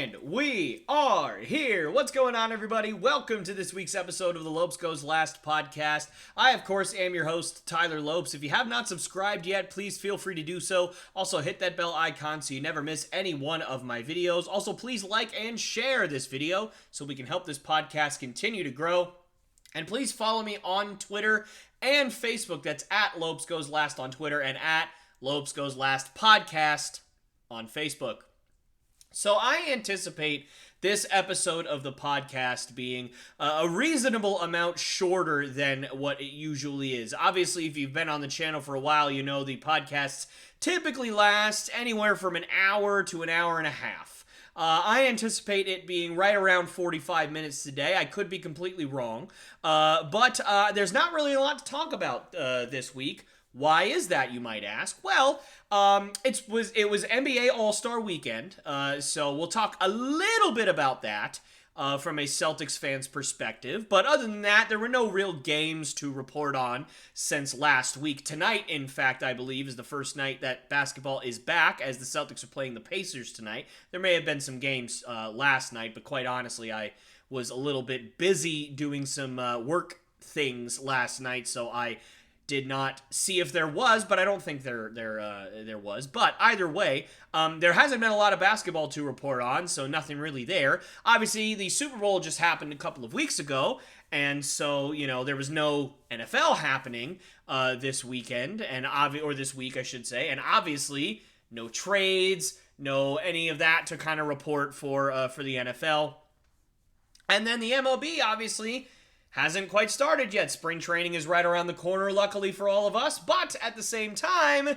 And we are here. What's going on, everybody? Welcome to this week's episode of the Lopes Goes Last podcast. I, of course, am your host, Tyler Lopes. If you have not subscribed yet, please feel free to do so. Also, hit that bell icon so you never miss any one of my videos. Also, please like and share this video so we can help this podcast continue to grow. And please follow me on Twitter and Facebook. That's at Lopes Goes Last on Twitter and at Lopes Goes Last podcast on Facebook. So I anticipate this episode of the podcast being a reasonable amount shorter than what it usually is. Obviously, if you've been on the channel for a while, you know the podcasts typically last anywhere from an hour to an hour and a half. I anticipate it being right around 45 minutes today. I could be completely wrong, but there's not really a lot to talk about this week. Why is that, you might ask? Well, it was NBA All-Star Weekend, so we'll talk a little bit about that from a Celtics fan's perspective. But other than that, there were no real games to report on since last week. Tonight, in fact, I believe, is the first night that basketball is back, as the Celtics are playing the Pacers tonight. There may have been some games last night, but quite honestly, I was a little bit busy doing some work things last night, so I did not see if there was, but I don't think there was. But either way, there hasn't been a lot of basketball to report on, so nothing really there. Obviously, the Super Bowl just happened a couple of weeks ago, and so, you know, there was no NFL happening this weekend, or this week, I should say, and obviously, no trades, no any of that to kind of report for the NFL. And then the MLB, obviously, hasn't quite started yet. Spring training is right around the corner, luckily for all of us, but at the same time,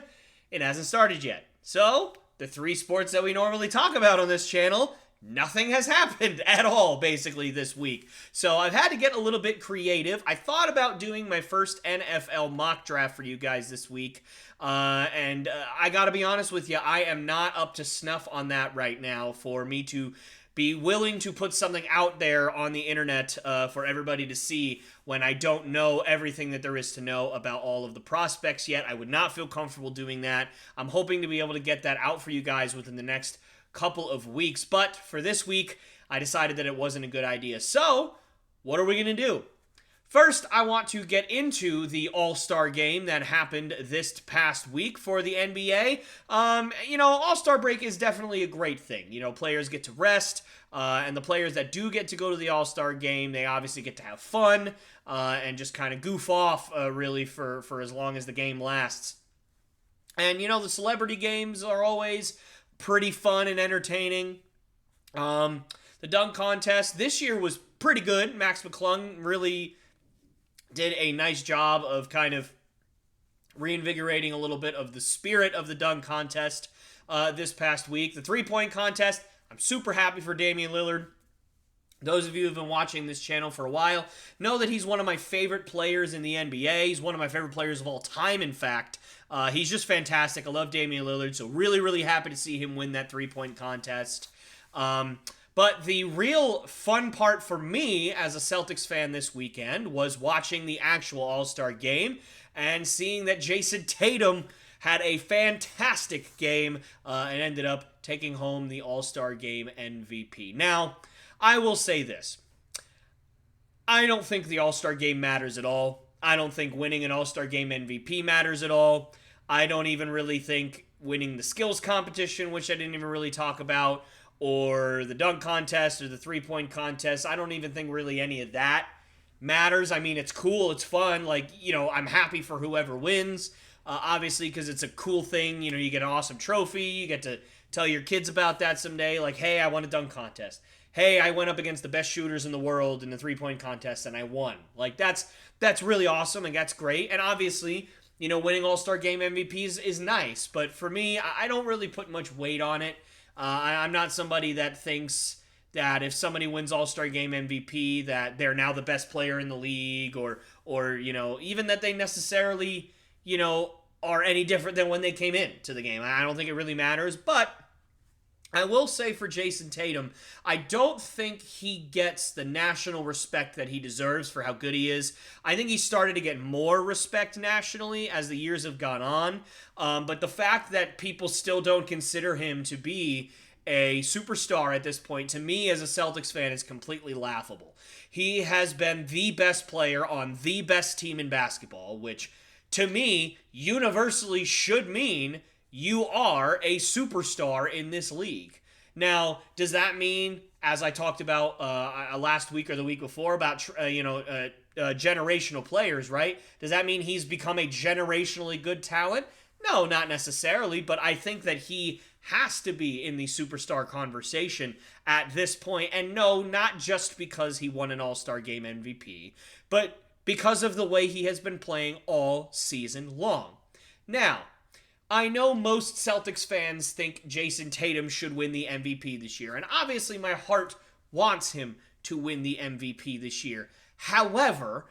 it hasn't started yet. So, the three sports that we normally talk about on this channel, nothing has happened at all, basically, this week. So, I've had to get a little bit creative. I thought about doing my first NFL mock draft for you guys this week, and I gotta be honest with you, I am not up to snuff on that right now for me to be willing to put something out there on the internet for everybody to see when I don't know everything that there is to know about all of the prospects yet. I would not feel comfortable doing that. I'm hoping to be able to get that out for you guys within the next couple of weeks. But for this week, I decided that it wasn't a good idea. So, what are we going to do? First, I want to get into the All-Star game that happened this past week for the NBA. All-Star break is definitely a great thing. You know, players get to rest, and the players that do get to go to the All-Star game, they obviously get to have fun and just kind of goof off, really, for as long as the game lasts. And, you know, the celebrity games are always pretty fun and entertaining. The dunk contest this year was pretty good. Max McClung really did a nice job of kind of reinvigorating a little bit of the spirit of the dunk contest this past week. The three-point contest, I'm super happy for Damian Lillard. Those of you who have been watching this channel for a while know that he's one of my favorite players in the NBA. He's one of my favorite players of all time, in fact. He's just fantastic. I love Damian Lillard, so really, really happy to see him win that three-point contest. But the real fun part for me as a Celtics fan this weekend was watching the actual All-Star game and seeing that Jason Tatum had a fantastic game and ended up taking home the All-Star game MVP. Now, I will say this. I don't think the All-Star game matters at all. I don't think winning an All-Star game MVP matters at all. I don't even really think winning the skills competition, which I didn't even really talk about, or the dunk contest, or the three-point contest. I don't even think really any of that matters. I mean, it's cool, it's fun, like, you know, I'm happy for whoever wins, obviously, because it's a cool thing. You know, you get an awesome trophy, you get to tell your kids about that someday, like, hey, I won a dunk contest. Hey, I went up against the best shooters in the world in the three-point contest, and I won. Like, that's really awesome, and that's great, and obviously, you know, winning All-Star Game MVPs is nice, but for me, I don't really put much weight on it. I'm not somebody that thinks that if somebody wins All-Star Game MVP that they're now the best player in the league, or you know, even that they necessarily, you know, are any different than when they came in to the game. I don't think it really matters, but I will say for Jason Tatum, I don't think he gets the national respect that he deserves for how good he is. I think he started to get more respect nationally as the years have gone on, but the fact that people still don't consider him to be a superstar at this point, to me as a Celtics fan, is completely laughable. He has been the best player on the best team in basketball, which to me universally should mean you are a superstar in this league. Now, does that mean, as I talked about last week or the week before, about generational players, right? Does that mean he's become a generationally good talent? No, not necessarily, but I think that he has to be in the superstar conversation at this point. And no, not just because he won an All-Star Game MVP, but because of the way he has been playing all season long. Now, I know most Celtics fans think Jason Tatum should win the MVP this year, and obviously my heart wants him to win the MVP this year. However,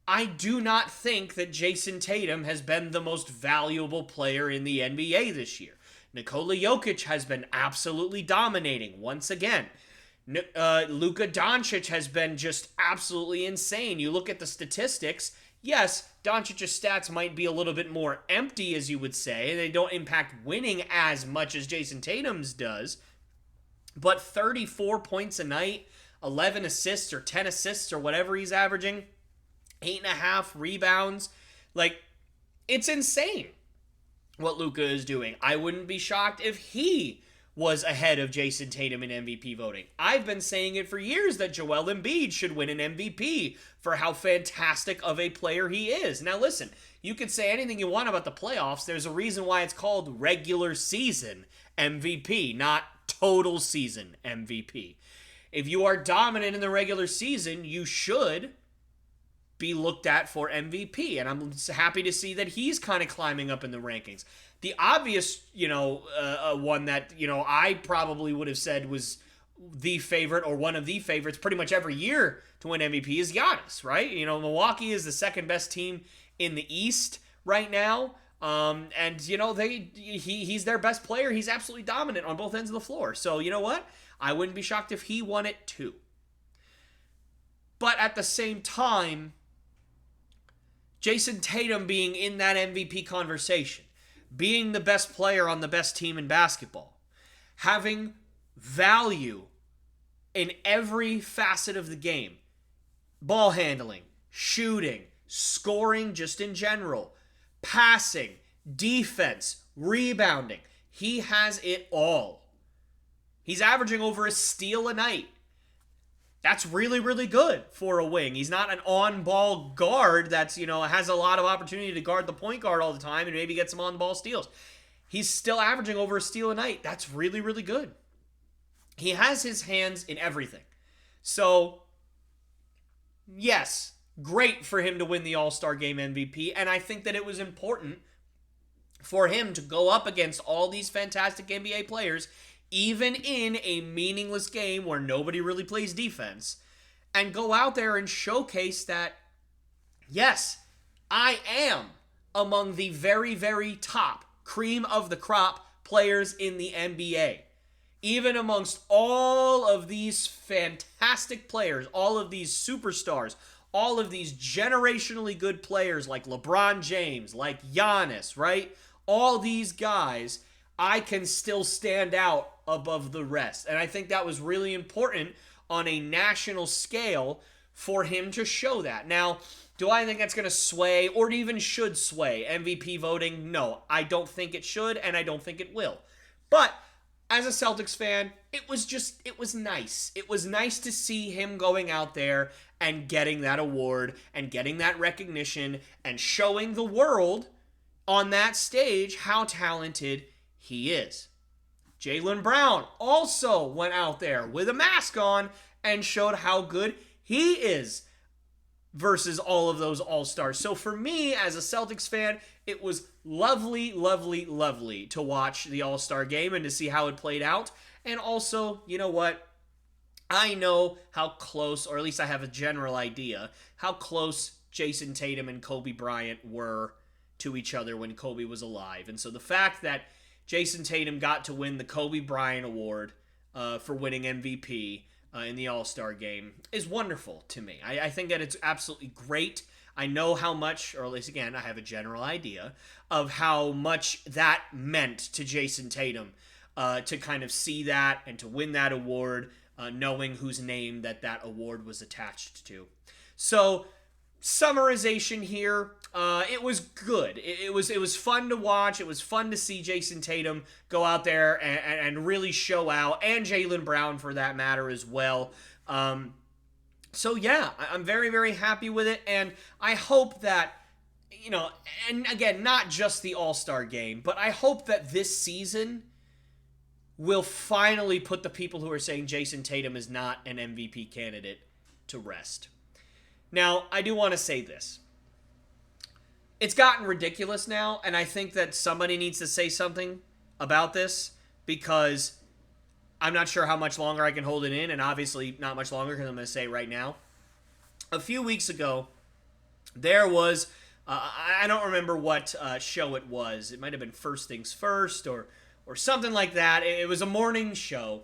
I do not think that Jason Tatum has been the most valuable player in the NBA this year. Nikola Jokic has been absolutely dominating once again. Luka Doncic has been just absolutely insane. You look at the statistics, yes, Doncic's stats might be a little bit more empty, as you would say. They don't impact winning as much as Jason Tatum's does. But 34 points a night, 11 assists or 10 assists or whatever he's averaging, 8.5 rebounds. Like, it's insane what Luka is doing. I wouldn't be shocked if he was ahead of Jason Tatum in MVP voting. I've been saying it for years that Joel Embiid should win an MVP for how fantastic of a player he is. Now listen, you can say anything you want about the playoffs. There's a reason why it's called regular season MVP, not total season MVP. If you are dominant in the regular season, you should be looked at for MVP, and I'm happy to see that he's kind of climbing up in the rankings. The obvious, one that, I probably would have said was the favorite or one of the favorites pretty much every year to win MVP is Giannis, right? Milwaukee is the second best team in the East right now. He's their best player. He's absolutely dominant on both ends of the floor. So, you know what? I wouldn't be shocked if he won it too. But at the same time, Jason Tatum being in that MVP conversation, being the best player on the best team in basketball, having value in every facet of the game, ball handling, shooting, scoring just in general, passing, defense, rebounding. He has it all. He's averaging over a steal a night. That's really, really good for a wing. He's not an on-ball guard that's, has a lot of opportunity to guard the point guard all the time and maybe get some on-ball steals. He's still averaging over a steal a night. That's really, really good. He has his hands in everything. So, yes, great for him to win the All-Star Game MVP, and I think that it was important for him to go up against all these fantastic NBA players, even in a meaningless game where nobody really plays defense, and go out there and showcase that, yes, I am among the very, very top cream of the crop players in the NBA. Even amongst all of these fantastic players, all of these superstars, all of these generationally good players like LeBron James, like Giannis, right? All these guys, I can still stand out above the rest. And I think that was really important on a national scale for him to show that. Now, do I think that's going to sway or even should sway MVP voting? No, I don't think it should, and I don't think it will. But as a Celtics fan, it was nice. It was nice to see him going out there and getting that award and getting that recognition and showing the world on that stage how talented he is. Jaylen Brown also went out there with a mask on and showed how good he is versus all of those all-stars. So for me, as a Celtics fan, it was lovely, lovely, lovely to watch the All-Star game and to see how it played out. And also, you know what? I know how close, or at least I have a general idea, how close Jason Tatum and Kobe Bryant were to each other when Kobe was alive. And so the fact that Jason Tatum got to win the Kobe Bryant Award for winning MVP in the All-Star game is wonderful to me. I think that it's absolutely great. I know how much, or at least again, I have a general idea of how much that meant to Jason Tatum to kind of see that and to win that award, knowing whose name that award was attached to. So, summarization here, it was good. It was fun to watch. It was fun to see Jason Tatum go out there and really show out, and Jaylen Brown for that matter as well. So yeah, I'm very, very happy with it, and I hope that, and again, not just the All-Star game, but I hope that this season will finally put the people who are saying Jason Tatum is not an MVP candidate to rest. Now, I do want to say this. It's gotten ridiculous now, and I think that somebody needs to say something about this, because I'm not sure how much longer I can hold it in, and obviously not much longer, because I'm going to say it right now. A few weeks ago, there was, I don't remember what show it was. It might have been First Things First or something like that. It was a morning show,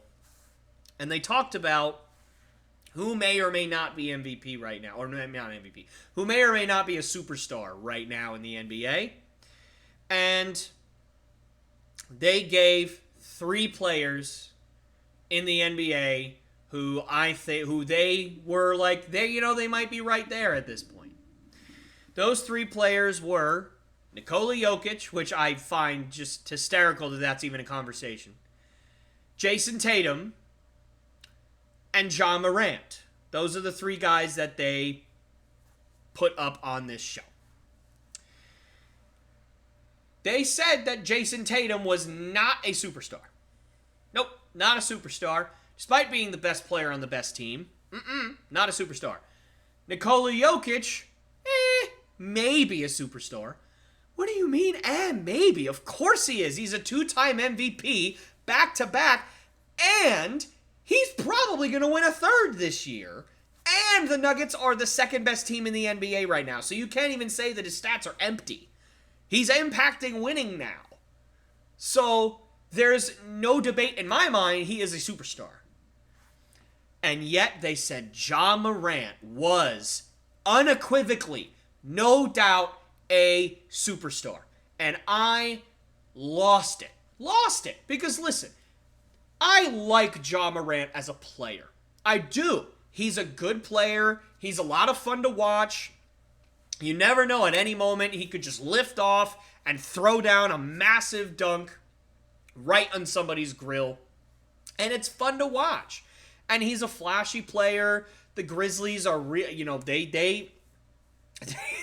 and they talked about who may or may not be MVP right now, or not MVP, who may or may not be a superstar right now in the NBA. And they gave 3 players in the NBA who they were like, they might be right there at this point. Those 3 players were Nikola Jokic, which I find just hysterical that that's even a conversation, Jason Tatum, and Ja Morant. Those are the 3 guys that they put up on this show. They said that Jason Tatum was not a superstar. Nope, not a superstar. Despite being the best player on the best team. Not a superstar. Nikola Jokic, maybe a superstar. What do you mean, maybe? Of course he is. He's a 2-time MVP, back-to-back, and he's probably going to win a 3rd this year. And the Nuggets are the 2nd best team in the NBA right now, so you can't even say that his stats are empty. He's impacting winning now. So there's no debate in my mind, he is a superstar. And yet they said Ja Morant was unequivocally, no doubt, a superstar. And I lost it. Because listen, I like Ja Morant as a player. I do. He's a good player. He's a lot of fun to watch. You never know, at any moment he could just lift off and throw down a massive dunk right on somebody's grill. And it's fun to watch. And he's a flashy player. The Grizzlies are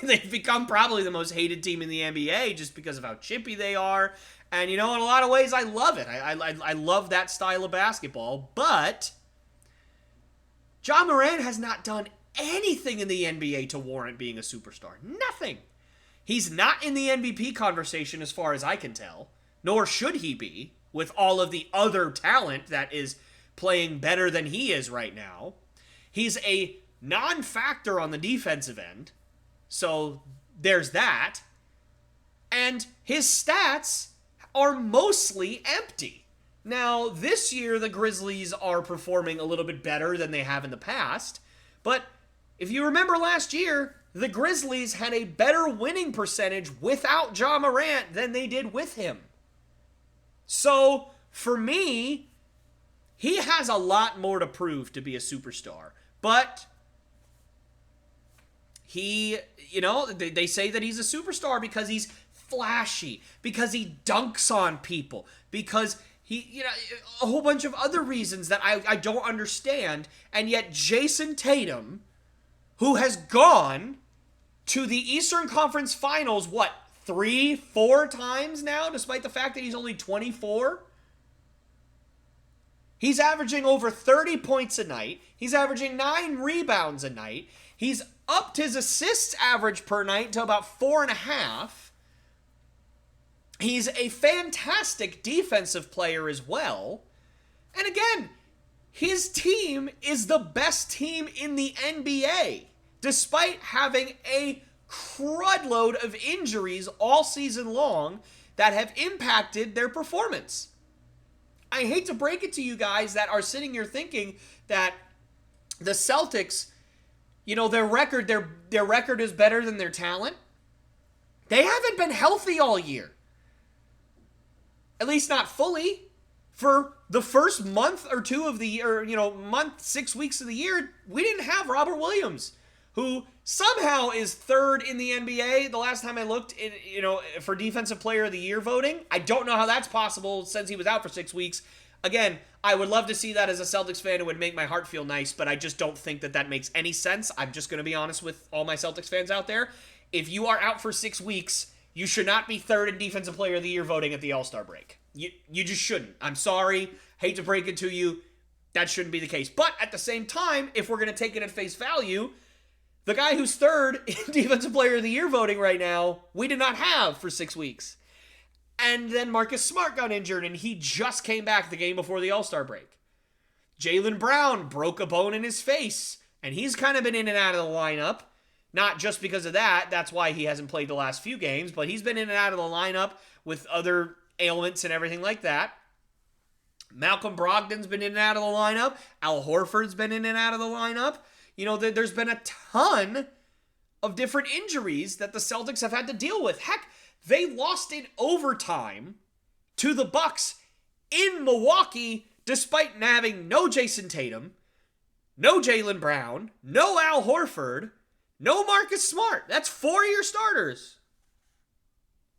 they've become probably the most hated team in the NBA just because of how chippy they are. And, in a lot of ways, I love it. I love that style of basketball. But Ja Morant has not done anything in the NBA to warrant being a superstar. Nothing. He's not in the MVP conversation as far as I can tell. Nor should he be, with all of the other talent that is playing better than he is right now. He's a non-factor on the defensive end. So there's that. And his stats are mostly empty. Now, this year, the Grizzlies are performing a little bit better than they have in the past. But if you remember last year, the Grizzlies had a better winning percentage without Ja Morant than they did with him. So, for me, he has a lot more to prove to be a superstar. But he, they say that he's a superstar because he's flashy, because he dunks on people, because he, a whole bunch of other reasons that I don't understand. And yet Jason Tatum, who has gone to the Eastern Conference Finals, 3-4 times now, despite the fact that he's only 24? He's averaging over 30 points a night. He's averaging 9 rebounds a night. He's upped his assists average per night to about 4.5. He's a fantastic defensive player as well. And again, his team is the best team in the NBA, despite having a crudload of injuries all season long that have impacted their performance. I hate to break it to you guys that are sitting here thinking that the Celtics, their record is better than their talent. They haven't been healthy all year. At least not fully. for the first month or two of the year, month, 6 weeks of the year, we didn't have Robert Williams, who somehow is third in the NBA. The last time I looked, for Defensive Player of the Year voting, I don't know how that's possible since he was out for 6 weeks. Again, I would love to see that as a Celtics fan. It would make my heart feel nice, but I just don't think that makes any sense. I'm just going to be honest with all my Celtics fans out there. If you are out for 6 weeks, you should not be third in Defensive Player of the Year voting at the All-Star break. You just shouldn't. I'm sorry. Hate to break it to you. That shouldn't be the case. But at the same time, if we're going to take it at face value, the guy who's third in Defensive Player of the Year voting right now, we did not have for 6 weeks. And then Marcus Smart got injured, and he just came back the game before the All-Star break. Jaylen Brown broke a bone in his face, and he's kind of been in and out of the lineup. Not just because of that, that's why he hasn't played the last few games, but he's been in and out of the lineup with other ailments and everything like that. Malcolm Brogdon's been in and out of the lineup. Al Horford's been in and out of the lineup. There's been a ton of different injuries that the Celtics have had to deal with. Heck, they lost in overtime to the Bucks in Milwaukee despite having no Jason Tatum, no Jaylen Brown, no Al Horford, no Marcus Smart. That's 4 of your starters.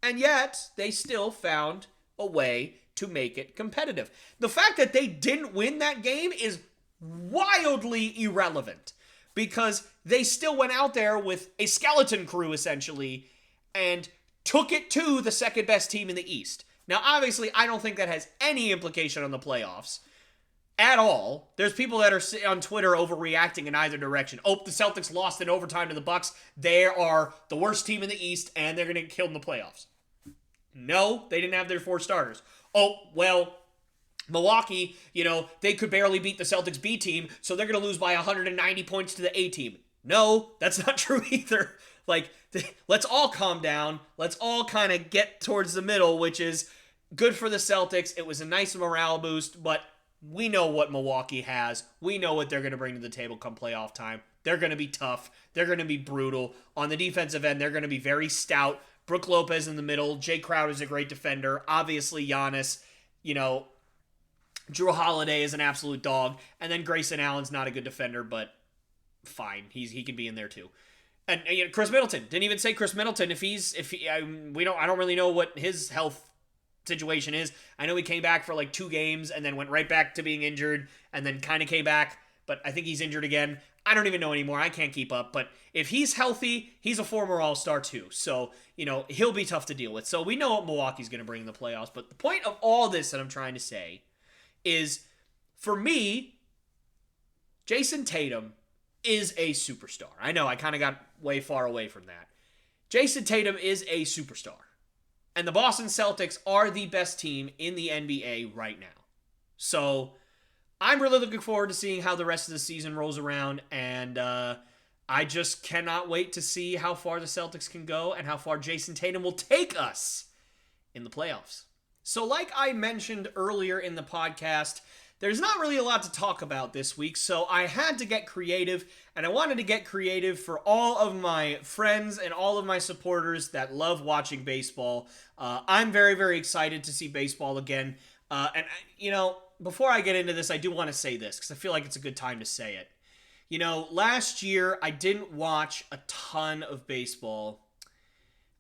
And yet, they still found a way to make it competitive. The fact that they didn't win that game is wildly irrelevant because they still went out there with a skeleton crew, essentially, and took it to the second best team in the East. Now, obviously, I don't think that has any implication on the playoffs at all. There's people that are on Twitter overreacting in either direction. Oh, the Celtics lost in overtime to the Bucks. They are the worst team in the East, and they're going to get killed in the playoffs. No, they didn't have their 4 starters. Oh, well, Milwaukee, they could barely beat the Celtics B team, so they're going to lose by 190 points to the A team. No, that's not true either. Let's all calm down. Let's all kind of get towards the middle, which is good for the Celtics. It was a nice morale boost, but we know what Milwaukee has. We know what they're going to bring to the table come playoff time. They're going to be tough. They're going to be brutal. On the defensive end, they're going to be very stout. Brook Lopez in the middle. Jay Crowder's a great defender. Obviously, Giannis, Drew Holiday is an absolute dog. And then Grayson Allen's not a good defender, but fine. He can be in there too. And Chris Middleton. Didn't even say Chris Middleton. I don't really know what his health situation is. I know he came back for 2 games and then went right back to being injured and then kind of came back, but I think he's injured again. I don't even know anymore. I can't keep up, but if he's healthy, he's a former All-Star too. So, he'll be tough to deal with. So we know what Milwaukee's going to bring in the playoffs, but the point of all this that I'm trying to say is, for me, Jason Tatum is a superstar. I know I kind of got way far away from that. Jason Tatum is a superstar. And the Boston Celtics are the best team in the NBA right now. So I'm really looking forward to seeing how the rest of the season rolls around. And I just cannot wait to see how far the Celtics can go and how far Jason Tatum will take us in the playoffs. So like I mentioned earlier in the podcast, there's not really a lot to talk about this week, so I had to get creative, and I wanted to get creative for all of my friends and all of my supporters that love watching baseball. I'm very, very excited to see baseball again, and before I get into this, I do want to say this, because I feel like it's a good time to say it. Last year, I didn't watch a ton of baseball,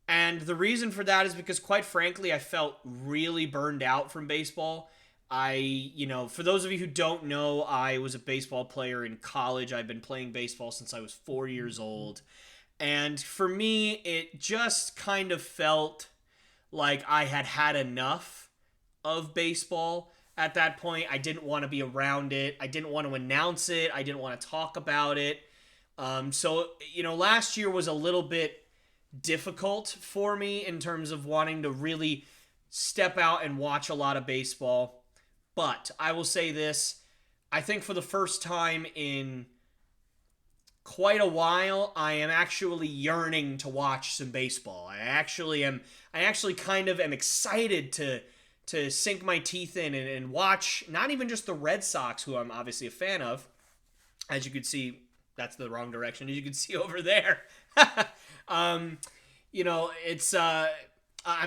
and the reason for that is because, quite frankly, I felt really burned out from baseball. For those of you who don't know, I was a baseball player in college. I've been playing baseball since I was 4 years old. And for me, it just kind of felt like I had had enough of baseball at that point. I didn't want to be around it. I didn't want to announce it. I didn't want to talk about it. So last year was a little bit difficult for me in terms of wanting to really step out and watch a lot of baseball. But I will say this, I think for the first time in quite a while, I am actually yearning to watch some baseball. I actually kind of am excited to sink my teeth in and watch not even just the Red Sox, who I'm obviously a fan of. As you can see, that's the wrong direction. As you can see over there. I'm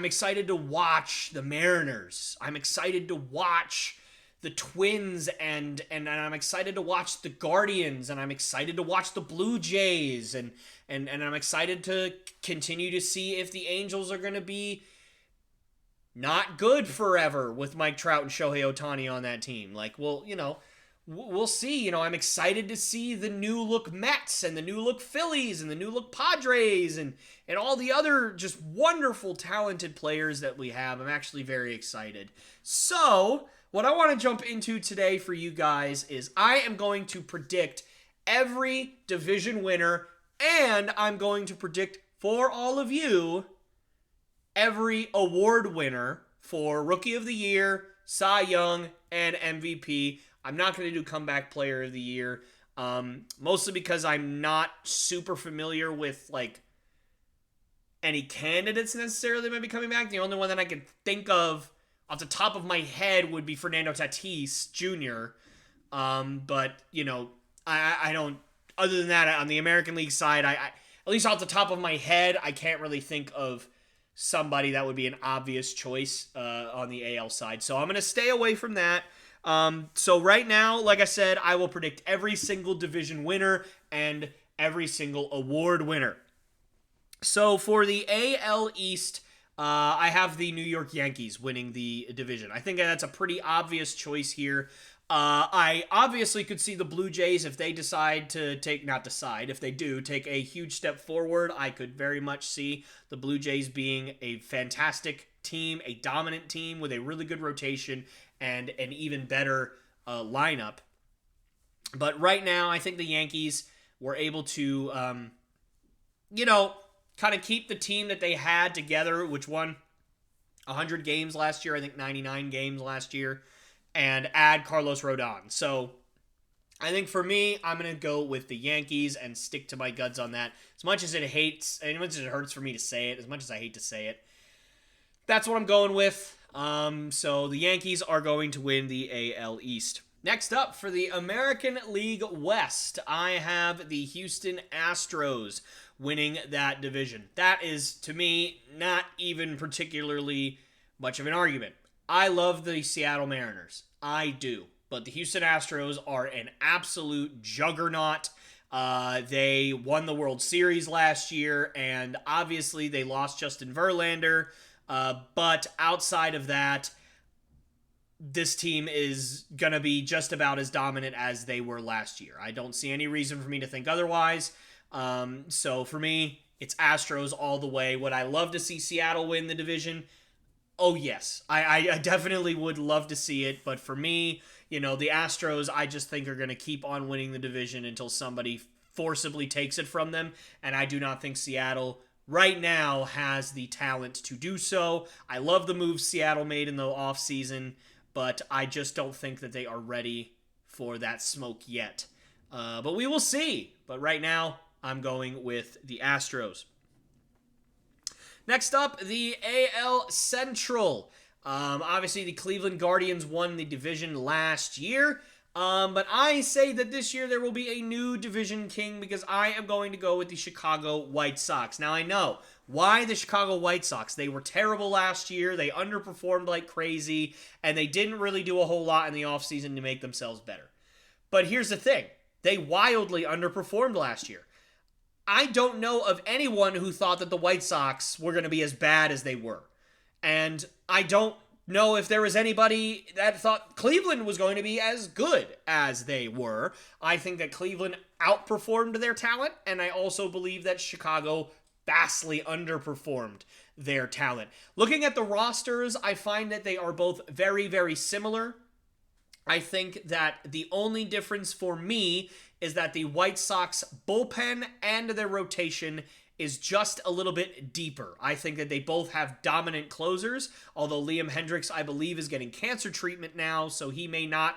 excited to watch the Mariners. I'm excited to watch the Twins, and I'm excited to watch the Guardians, and I'm excited to watch the Blue Jays, and I'm excited to continue to see if the Angels are going to be not good forever with Mike Trout and Shohei Ohtani on that team. Like, well, we'll see. I'm excited to see the new look Mets and the new look Phillies and the new look Padres and all the other just wonderful, talented players that we have. I'm actually very excited. So, what I want to jump into today for you guys is I am going to predict every division winner, and I'm going to predict for all of you every award winner for Rookie of the Year, Cy Young, and MVP. I'm not going to do Comeback Player of the Year, mostly because I'm not super familiar with, like, any candidates necessarily that might be coming back. The only one that I can think of off the top of my head would be Fernando Tatis Jr. But, I don't, other than that, on the American League side, I at least off the top of my head, I can't really think of somebody that would be an obvious choice on the AL side. So I'm going to stay away from that. So right now, like I said, I will predict every single division winner and every single award winner. So for the AL East, I have the New York Yankees winning the division. I think that's a pretty obvious choice here. I obviously could see the Blue Jays if they decide to if they do take a huge step forward. I could very much see the Blue Jays being a fantastic team, a dominant team with a really good rotation and an even better lineup. But right now, I think the Yankees were able to, kind of keep the team that they had together, which won 100 games last year, I think 99 games last year, and add Carlos Rodon. So I think for me, I'm going to go with the Yankees and stick to my guts on that. As much as it hurts for me to say it, as much as I hate to say it, that's what I'm going with. So the Yankees are going to win the AL East. Next up, for the American League West, I have the Houston Astros winning that division. That is, to me, not even particularly much of an argument. I love the Seattle Mariners. I do. But the Houston Astros are an absolute juggernaut. They won the World Series last year, and obviously they lost Justin Verlander. But outside of that, this team is going to be just about as dominant as they were last year. I don't see any reason for me to think otherwise. So for me, it's Astros all the way. Would I love to see Seattle win the division? Oh, yes. I definitely would love to see it. But for me, the Astros, I just think are going to keep on winning the division until somebody forcibly takes it from them. And I do not think Seattle right now has the talent to do so. I love the moves Seattle made in the offseason, but I just don't think that they are ready for that smoke yet. But we will see. But right now, I'm going with the Astros. Next up, the AL Central. Obviously, the Cleveland Guardians won the division last year. But I say that this year there will be a new division king because I am going to go with the Chicago White Sox. Now, I know. Why the Chicago White Sox? They were terrible last year. They underperformed like crazy. And they didn't really do a whole lot in the offseason to make themselves better. But here's the thing. They wildly underperformed last year. I don't know of anyone who thought that the White Sox were going to be as bad as they were. And I don't know if there was anybody that thought Cleveland was going to be as good as they were. I think that Cleveland outperformed their talent, and I also believe that Chicago vastly underperformed their talent. Looking at the rosters, I find that they are both very, very similar. I think that the only difference for me is that the White Sox bullpen and their rotation is just a little bit deeper. I think that they both have dominant closers, although Liam Hendricks, I believe, is getting cancer treatment now, so he may not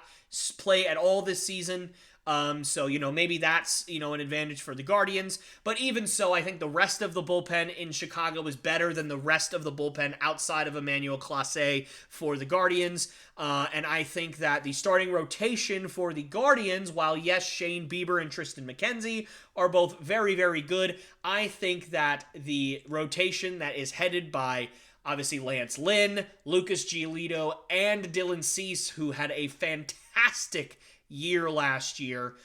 play at all this season. So, maybe that's, an advantage for the Guardians. But even so, I think the rest of the bullpen in Chicago is better than the rest of the bullpen outside of Emmanuel Clase for the Guardians. And I think that the starting rotation for the Guardians, while yes, Shane Bieber and Tristan McKenzie are both very, very good, I think that the rotation that is headed by obviously Lance Lynn, Lucas Giolito, and Dylan Cease, who had a fantastic year last year,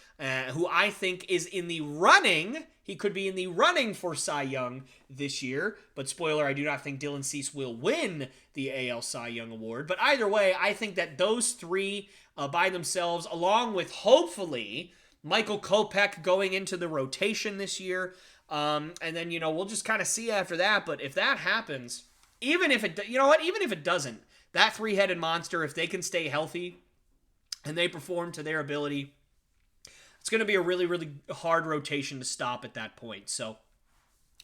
who I think is in the running. He could be in the running for Cy Young this year, but spoiler, I do not think Dylan Cease will win the AL Cy Young Award. But either way, I think that those three by themselves, along with hopefully Michael Kopech going into the rotation this year, and then, we'll just kind of see after that. But if that happens, even if it doesn't, that three-headed monster, if they can stay healthy and they perform to their ability, it's going to be a really, really hard rotation to stop at that point. So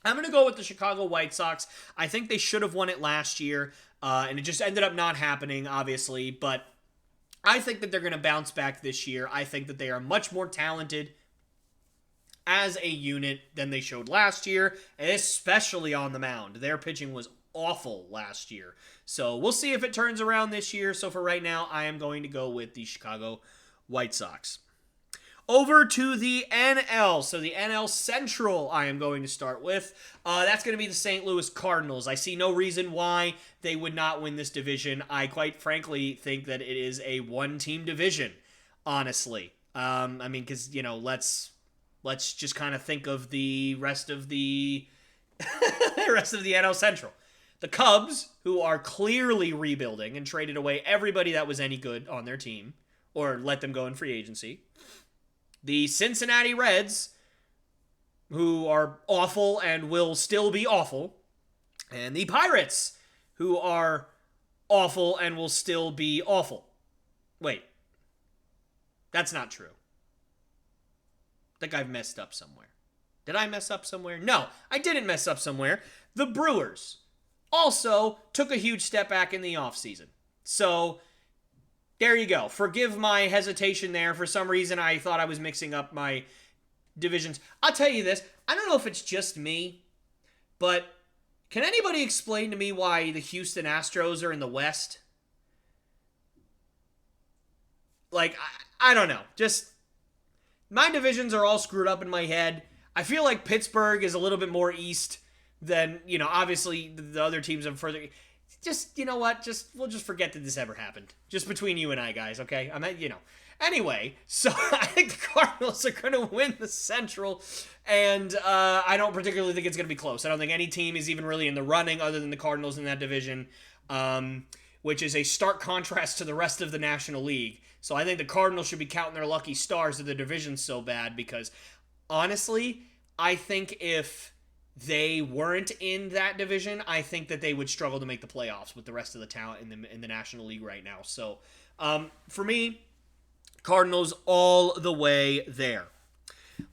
I'm going to go with the Chicago White Sox. I think they should have won it last year, and it just ended up not happening, obviously. But I think that they're going to bounce back this year. I think that they are much more talented as a unit than they showed last year, especially on the mound. Their pitching was awful last year. So we'll see if it turns around this year. So for right now, I am going to go with the Chicago White Sox. Over to the NL. So the NL Central I am going to start with. That's going to be the St. Louis Cardinals. I see no reason why they would not win this division. I quite frankly think that it is a one-team division, honestly. Because, let's just kind of think of the rest of the rest of the NL Central. The Cubs, who are clearly rebuilding and traded away everybody that was any good on their team, or let them go in free agency. The Cincinnati Reds, who are awful and will still be awful. And the Pirates, who are awful and will still be awful. Wait. That's not true. I think I've messed up somewhere. Did I mess up somewhere? No, I didn't mess up somewhere. The Brewers also took a huge step back in the offseason. So there you go. Forgive my hesitation there. For some reason, I thought I was mixing up my divisions. I'll tell you this. I don't know if it's just me, but can anybody explain to me why the Houston Astros are in the West? I don't know. Just, my divisions are all screwed up in my head. I feel like Pittsburgh is a little bit more east than, obviously the other teams are further. Just, you know what? We'll just forget that this ever happened. Just between you and I, guys, okay? Anyway, so I think the Cardinals are going to win the Central, and I don't particularly think it's going to be close. I don't think any team is even really in the running other than the Cardinals in that division, which is a stark contrast to the rest of the National League. So I think the Cardinals should be counting their lucky stars that the division's so bad, because honestly, I think if they weren't in that division, I think that they would struggle to make the playoffs with the rest of the talent in the National League right now. So, for me, Cardinals all the way there.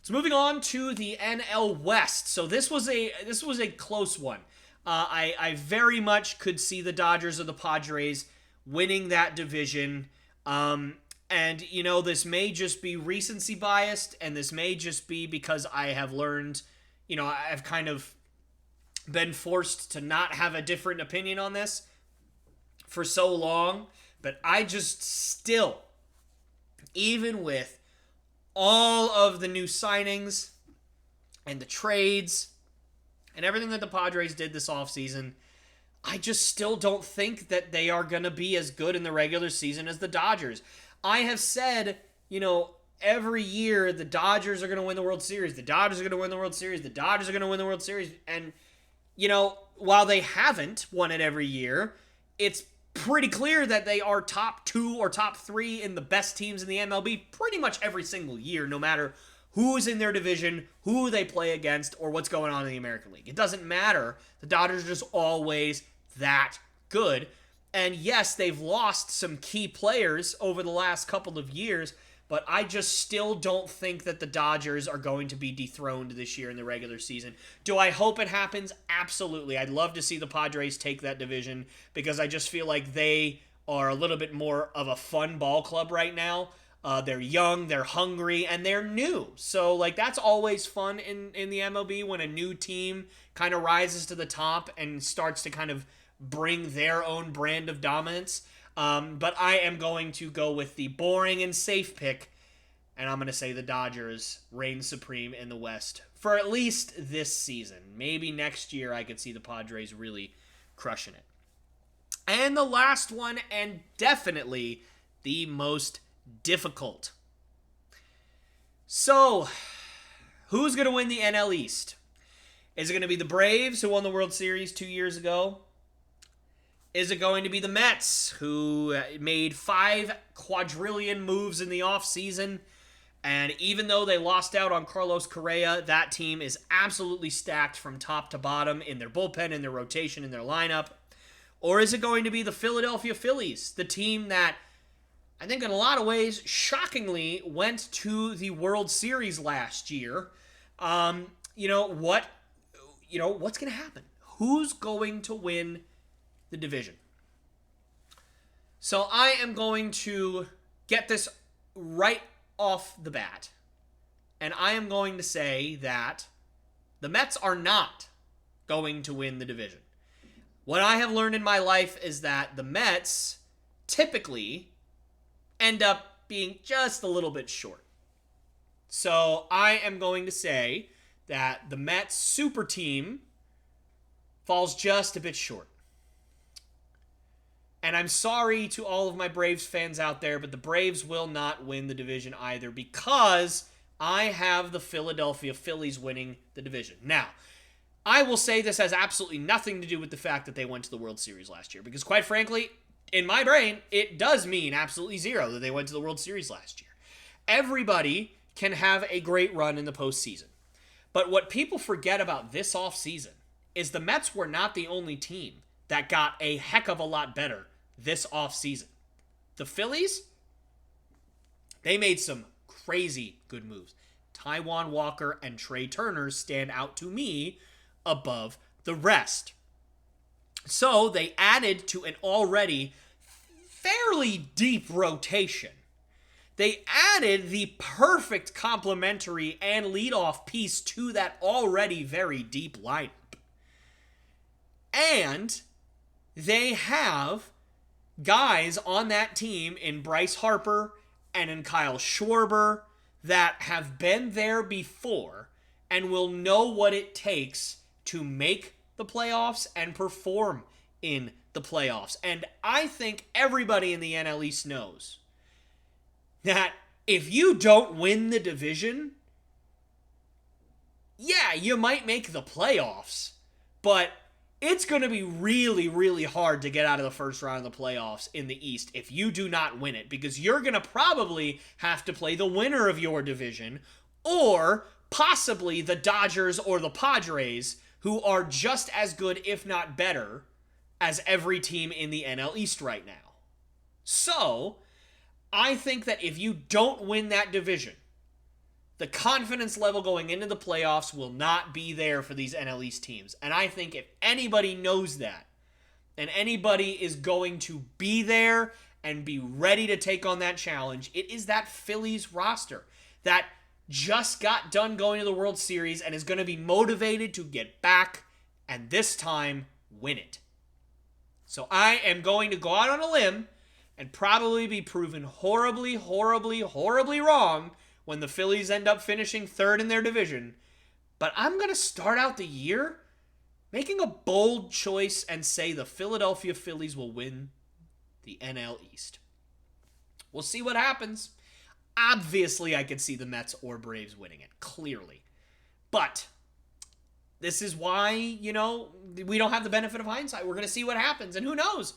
So moving on to the NL West. So this was a close one. I very much could see the Dodgers or the Padres winning that division. And this may just be recency biased, and this may just be because I have learned. I've kind of been forced to not have a different opinion on this for so long, but I just still, even with all of the new signings and the trades and everything that the Padres did this offseason, I just still don't think that they are going to be as good in the regular season as the Dodgers. I have said, every year, the Dodgers are going to win the World Series. The Dodgers are going to win the World Series. The Dodgers are going to win the World Series. And, while they haven't won it every year, it's pretty clear that they are top 2 or top 3 in the best teams in the MLB pretty much every single year, no matter who's in their division, who they play against, or what's going on in the American League. It doesn't matter. The Dodgers are just always that good. And yes, they've lost some key players over the last couple of years, but I just still don't think that the Dodgers are going to be dethroned this year in the regular season. Do I hope it happens? Absolutely. I'd love to see the Padres take that division, because I just feel like they are a little bit more of a fun ball club right now. They're young, they're hungry, and they're new. So, that's always fun in the MLB when a new team kind of rises to the top and starts to kind of bring their own brand of dominance. But I am going to go with the boring and safe pick, and I'm going to say the Dodgers reign supreme in the West for at least this season. Maybe next year I could see the Padres really crushing it. And the last one, and definitely the most difficult. So, who's going to win the NL East? Is it going to be the Braves, who won the World Series 2 years ago? Is it going to be the Mets, who made 5 quadrillion moves in the offseason? And even though they lost out on Carlos Correa, that team is absolutely stacked from top to bottom in their bullpen, in their rotation, in their lineup. Or is it going to be the Philadelphia Phillies, the team that I think in a lot of ways, shockingly, went to the World Series last year? What's going to happen? Who's going to win the division? So I am going to get this right off the bat. And I am going to say that the Mets are not going to win the division. What I have learned in my life is that the Mets typically end up being just a little bit short. So I am going to say that the Mets super team falls just a bit short. And I'm sorry to all of my Braves fans out there, but the Braves will not win the division either because I have the Philadelphia Phillies winning the division. Now, I will say this has absolutely nothing to do with the fact that they went to the World Series last year because, quite frankly, in my brain, it does mean absolutely zero that they went to the World Series last year. Everybody can have a great run in the postseason. But what people forget about this offseason is the Mets were not the only team that got a heck of a lot better this offseason. The Phillies, they made some crazy good moves. Taijuan Walker and Trey Turner stand out to me above the rest. So they added to an already fairly deep rotation. They added the perfect complementary and leadoff piece to that already very deep lineup. And they have guys on that team in Bryce Harper and in Kyle Schwarber that have been there before and will know what it takes to make the playoffs and perform in the playoffs. And I think everybody in the NL East knows that if you don't win the division, yeah, you might make the playoffs, but it's going to be really, really hard to get out of the first round of the playoffs in the East if you do not win it, because you're going to probably have to play the winner of your division or possibly the Dodgers or the Padres, who are just as good, if not better, as every team in the NL East right now. So, I think that if you don't win that division, the confidence level going into the playoffs will not be there for these NL East teams. And I think if anybody knows that, and anybody is going to be there and be ready to take on that challenge, it is that Phillies roster that just got done going to the World Series and is going to be motivated to get back and this time win it. So I am going to go out on a limb and probably be proven horribly, horribly, horribly wrong when the Phillies end up finishing third in their division. But I'm going to start out the year making a bold choice and say the Philadelphia Phillies will win the NL East. We'll see what happens. Obviously, I could see the Mets or Braves winning it, clearly. But this is why, we don't have the benefit of hindsight. We're going to see what happens, and who knows?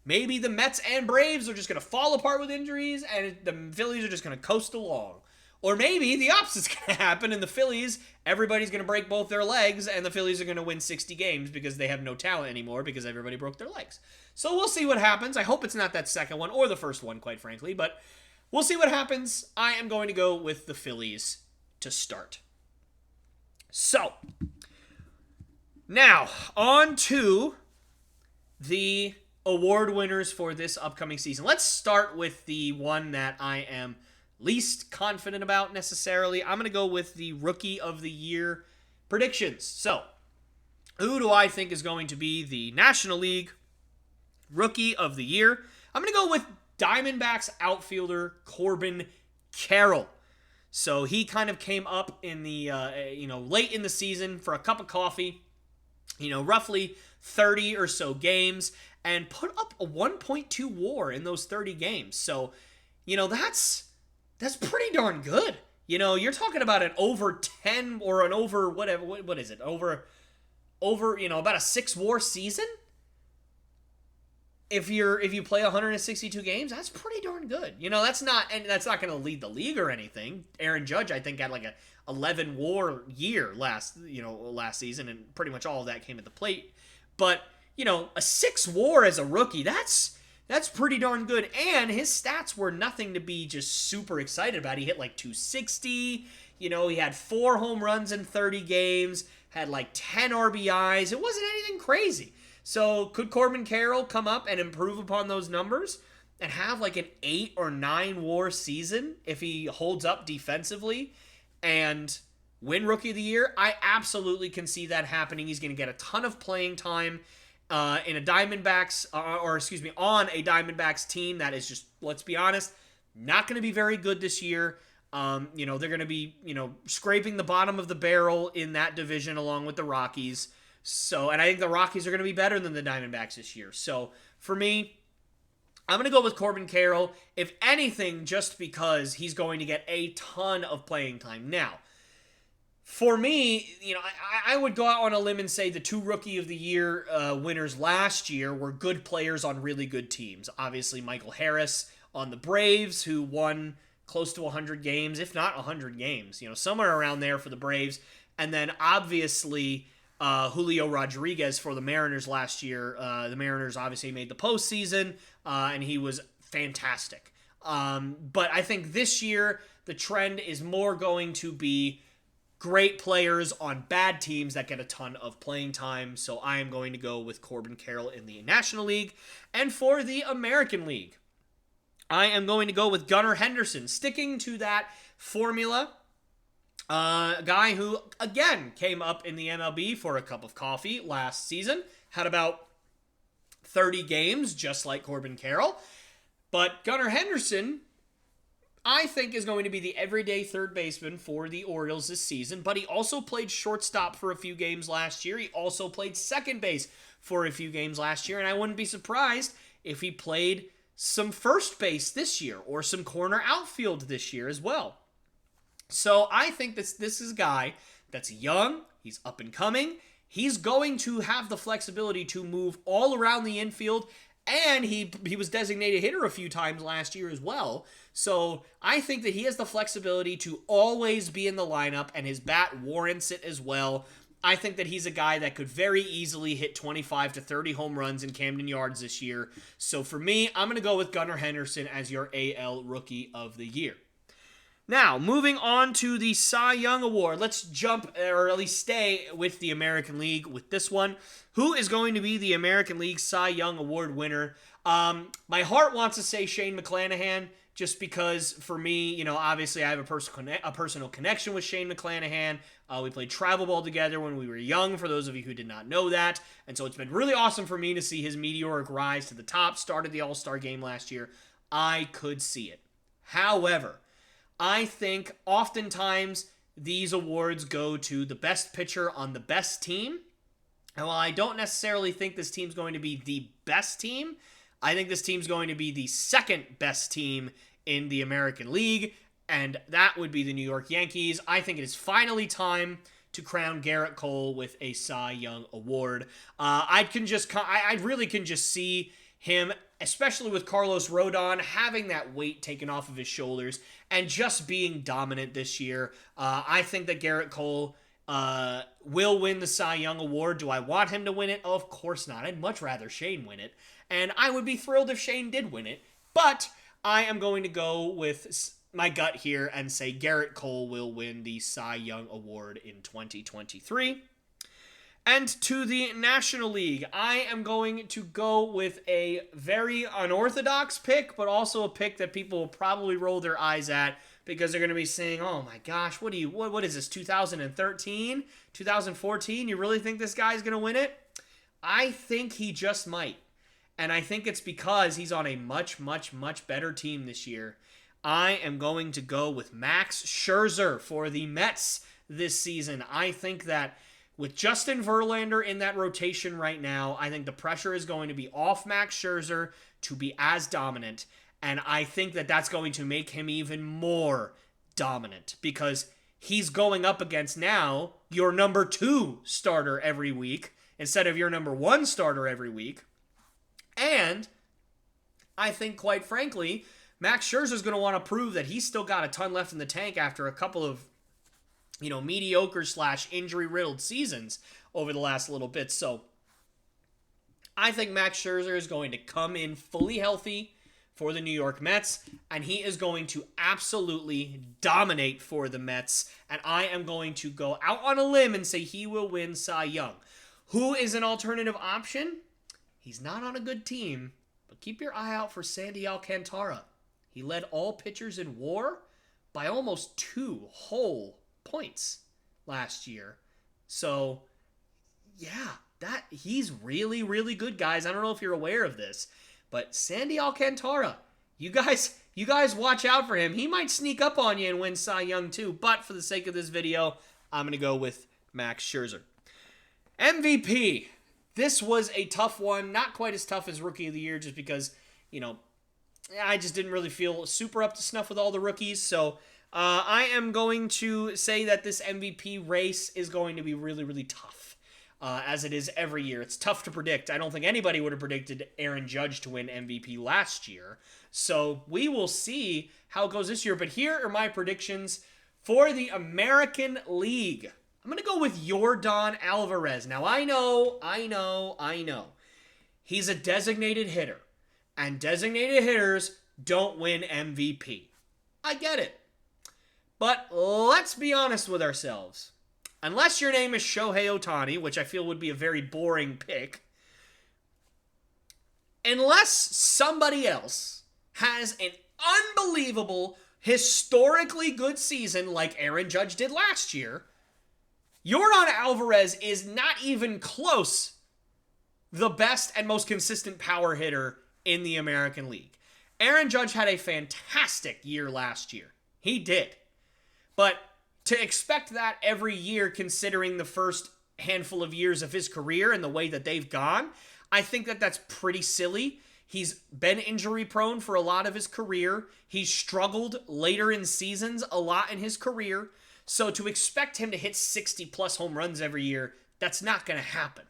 Maybe the Mets and Braves are just going to fall apart with injuries, and the Phillies are just going to coast along. Or maybe the opposite's going to happen, and the Phillies, everybody's going to break both their legs, and the Phillies are going to win 60 games because they have no talent anymore because everybody broke their legs. So we'll see what happens. I hope it's not that second one or the first one, quite frankly, but we'll see what happens. I am going to go with the Phillies to start. So, now, on to the award winners for this upcoming season. Let's start with the one that I am least confident about necessarily. I'm going to go with the Rookie of the Year predictions. So, who do I think is going to be the National League Rookie of the Year? I'm going to go with Diamondbacks outfielder Corbin Carroll. So he kind of came up in the, late in the season for a cup of coffee, roughly 30 or so games, and put up a 1.2 WAR in those 30 games. So, that's pretty darn good. You're talking about an over 10 or an over whatever. What is it? Over about a 6 WAR season. If you play 162 games, that's pretty darn good. That's not going to lead the league or anything. Aaron Judge, I think, had like a 11 WAR year last season, and pretty much all of that came at the plate. But a 6 WAR as a rookie, that's pretty darn good. And his stats were nothing to be just super excited about. He hit like 260. He had 4 home runs in 30 games, had like 10 RBIs. It wasn't anything crazy. So could Corbin Carroll come up and improve upon those numbers and have like an 8 or 9 WAR season if he holds up defensively and win Rookie of the Year? I absolutely can see that happening. He's going to get a ton of playing time on a Diamondbacks team that is just, let's be honest, not going to be very good this year. They're going to be, scraping the bottom of the barrel in that division along with the Rockies. So, and I think the Rockies are going to be better than the Diamondbacks this year. So, for me, I'm going to go with Corbin Carroll, if anything, just because he's going to get a ton of playing time. Now, for me, I would go out on a limb and say the 2 Rookie of the Year winners last year were good players on really good teams. Obviously, Michael Harris on the Braves, who won close to 100 games, if not 100 games, somewhere around there for the Braves. And then, obviously, Julio Rodriguez for the Mariners last year. The Mariners obviously made the postseason, and he was fantastic. But I think this year, the trend is more going to be great players on bad teams that get a ton of playing time. So I am going to go with Corbin Carroll in the National League. And for the American League, I am going to go with Gunnar Henderson, sticking to that formula. A guy who, again, came up in the MLB for a cup of coffee last season. Had about 30 games, just like Corbin Carroll. But Gunnar Henderson, I think, is going to be the everyday third baseman for the Orioles this season. But he also played shortstop for a few games last year. He also played second base for a few games last year. And I wouldn't be surprised if he played some first base this year or some corner outfield this year as well. So I think this is a guy that's young, he's up and coming, he's going to have the flexibility to move all around the infield, and he was designated hitter a few times last year as well. So I think that he has the flexibility to always be in the lineup, and his bat warrants it as well. I think that he's a guy that could very easily hit 25 to 30 home runs in Camden Yards this year. So for me, I'm going to go with Gunnar Henderson as your AL Rookie of the Year. Now, moving on to the Cy Young Award. Let's jump, or at least stay with the American League with this one. Who is going to be the American League Cy Young Award winner? My heart wants to say Shane McClanahan, just because for me, obviously I have a personal connection with Shane McClanahan. We played travel ball together when we were young, for those of you who did not know that. And so it's been really awesome for me to see his meteoric rise to the top. Started the All-Star game last year. I could see it. However, I think oftentimes these awards go to the best pitcher on the best team. And while I don't necessarily think this team's going to be the best team, I think this team's going to be the second best team in the American League, and that would be the New York Yankees. I think it is finally time to crown Garrett Cole with a Cy Young Award. I really can just see him, especially with Carlos Rodon, having that weight taken off of his shoulders and just being dominant this year. I think that Garrett Cole will win the Cy Young Award. Do I want him to win it? Of course not. I'd much rather Shane win it. And I would be thrilled if Shane did win it. But I am going to go with my gut here and say Garrett Cole will win the Cy Young Award in 2023. And to the National League, I am going to go with a very unorthodox pick, but also a pick that people will probably roll their eyes at because they're going to be saying, oh my gosh, what is this, 2013? 2014? You really think this guy's going to win it? I think he just might. And I think it's because he's on a much, much, much better team this year. I am going to go with Max Scherzer for the Mets this season. I think that With Justin Verlander in that rotation right now, I think the pressure is going to be off Max Scherzer to be as dominant. And I think that that's going to make him even more dominant because he's going up against now your number 2 starter every week instead of your number 1 starter every week. And I think, quite frankly, Max Scherzer is going to want to prove that he's still got a ton left in the tank after a couple of, mediocre / injury-riddled seasons over the last little bit. So I think Max Scherzer is going to come in fully healthy for the New York Mets, and he is going to absolutely dominate for the Mets, and I am going to go out on a limb and say he will win Cy Young. Who is an alternative option? He's not on a good team, but keep your eye out for Sandy Alcantara. He led all pitchers in WAR by almost 2 whole points last year. So, yeah, he's really, really good, guys. I don't know if you're aware of this, but Sandy Alcantara, you guys watch out for him. He might sneak up on you and win Cy Young too, but for the sake of this video, I'm going to go with Max Scherzer. MVP. This was a tough one. Not quite as tough as Rookie of the Year just because, I just didn't really feel super up to snuff with all the rookies. So I am going to say that this MVP race is going to be really, really tough, as it is every year. It's tough to predict. I don't think anybody would have predicted Aaron Judge to win MVP last year. So we will see how it goes this year. But here are my predictions for the American League. I'm going to go with Yordan Alvarez. Now, I know. He's a designated hitter. And designated hitters don't win MVP. I get it. But let's be honest with ourselves. Unless your name is Shohei Ohtani, which I feel would be a very boring pick, unless somebody else has an unbelievable, historically good season like Aaron Judge did last year, Yordan Alvarez is not even close the best and most consistent power hitter in the American League. Aaron Judge had a fantastic year last year. He did. But to expect that every year, considering the first handful of years of his career and the way that they've gone, I think that that's pretty silly. He's been injury prone for a lot of his career. He's struggled later in seasons a lot in his career. So to expect him to hit 60 plus home runs every year, that's not going to happen.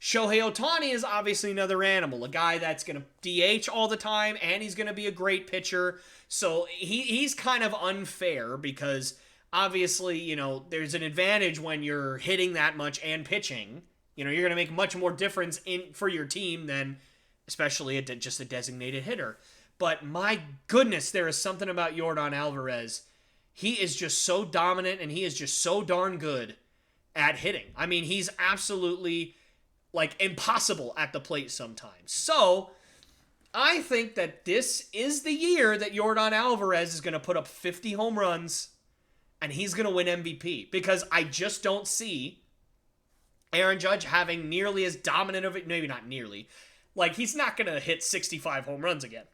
Shohei Ohtani is obviously another animal, a guy that's going to DH all the time, and he's going to be a great pitcher. So he's kind of unfair because obviously, there's an advantage when you're hitting that much and pitching. You're going to make much more difference for your team than especially just a designated hitter. But my goodness, there is something about Yordan Alvarez. He is just so dominant, and he is just so darn good at hitting. I mean, he's absolutely impossible at the plate sometimes. So I think that this is the year that Yordan Alvarez is going to put up 50 home runs and he's going to win MVP because I just don't see Aaron Judge having nearly as dominant of it. Maybe not nearly. He's not going to hit 65 home runs again.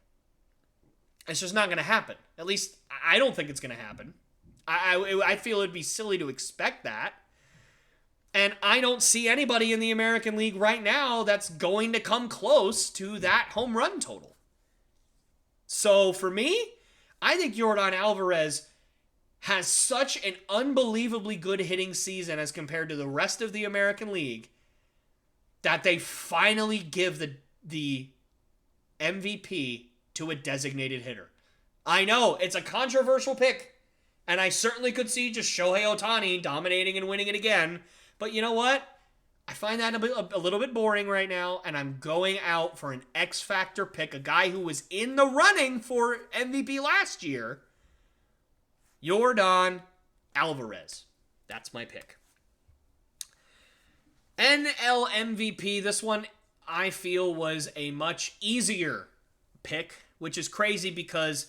It's just not going to happen. At least I don't think it's going to happen. I feel it'd be silly to expect that. And I don't see anybody in the American League right now that's going to come close to that home run total. So for me, I think Yordan Alvarez has such an unbelievably good hitting season as compared to the rest of the American League that they finally give the MVP to a designated hitter. I know, it's a controversial pick, and I certainly could see just Shohei Ohtani dominating and winning it again. But you know what? I find that a little bit boring right now, and I'm going out for an X Factor pick, a guy who was in the running for MVP last year, Yordan Alvarez. That's my pick. NL MVP, this one I feel was a much easier pick, which is crazy because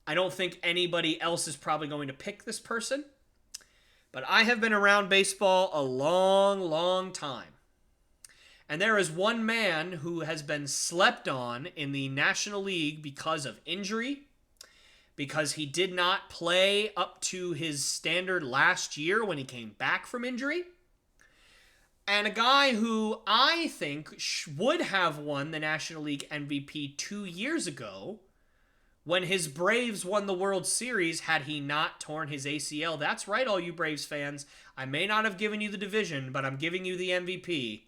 I don't think anybody else is probably going to pick this person. But I have been around baseball a long, long time. And there is one man who has been slept on in the National League because of injury, because he did not play up to his standard last year when he came back from injury, And a guy who I think would have won the National League MVP 2 years ago when his Braves won the World Series had he not torn his ACL. That's right, all you Braves fans. I may not have given you the division, but I'm giving you the MVP.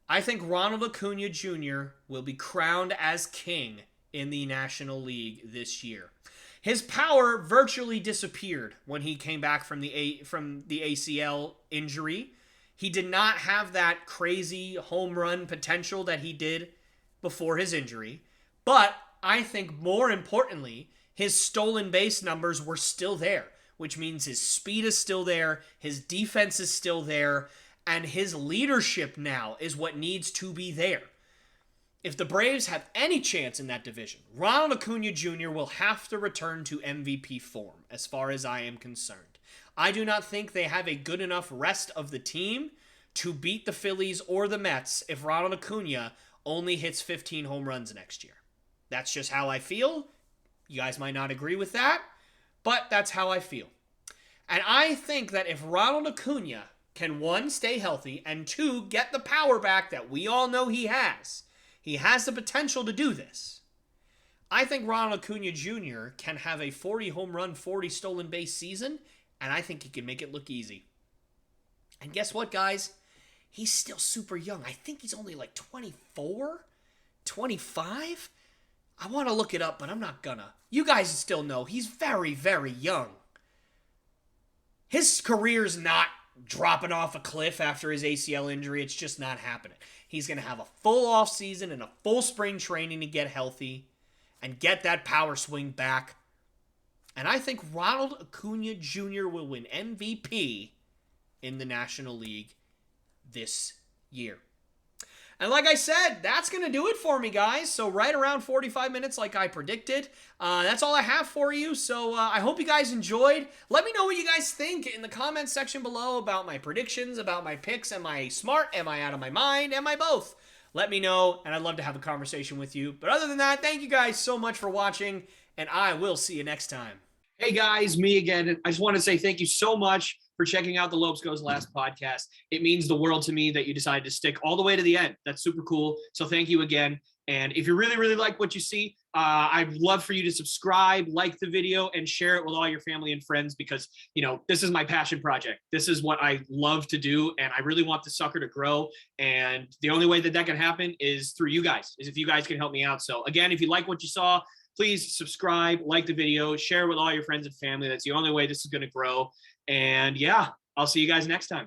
I think Ronald Acuna Jr. will be crowned as king in the National League this year. His power virtually disappeared when he came back from the ACL injury. He did not have that crazy home run potential that he did before his injury. But I think more importantly, his stolen base numbers were still there, which means his speed is still there, his defense is still there, and his leadership now is what needs to be there. If the Braves have any chance in that division, Ronald Acuna Jr. will have to return to MVP form, as far as I am concerned. I do not think they have a good enough rest of the team to beat the Phillies or the Mets if Ronald Acuna only hits 15 home runs next year. That's just how I feel. You guys might not agree with that, but that's how I feel. And I think that if Ronald Acuna can, one, stay healthy, and two, get the power back that we all know he has the potential to do this. I think Ronald Acuna Jr. can have a 40 home run, 40 stolen base season, and I think he can make it look easy. And guess what, guys? He's still super young. I think he's only like 24, 25. I want to look it up, but I'm not gonna. You guys still know he's very, very young. His career's not dropping off a cliff after his ACL injury. It's just not happening. He's going to have a full off season and a full spring training to get healthy and get that power swing back. And I think Ronald Acuna Jr. will win MVP in the National League this year. And like I said, that's going to do it for me, guys. So right around 45 minutes like I predicted. That's all I have for you. So I hope you guys enjoyed. Let me know what you guys think in the comments section below about my predictions, about my picks. Am I smart? Am I out of my mind? Am I both? Let me know, and I'd love to have a conversation with you. But other than that, thank you guys so much for watching, and I will see you next time. Hey guys, me again. I just want to say thank you so much for checking out the Lopes Goes Last podcast. It means the world to me that you decided to stick all the way to the end. That's super cool. So thank you again. And if you really, really like what you see, I'd love for you to subscribe, like the video, and share it with all your family and friends because, you know, this is my passion project. This is what I love to do, and I really want the sucker to grow. And the only way that that can happen is through you guys, is if you guys can help me out. So again, if you like what you saw, please subscribe, like the video, share it with all your friends and family. That's the only way this is going to grow. And yeah, I'll see you guys next time.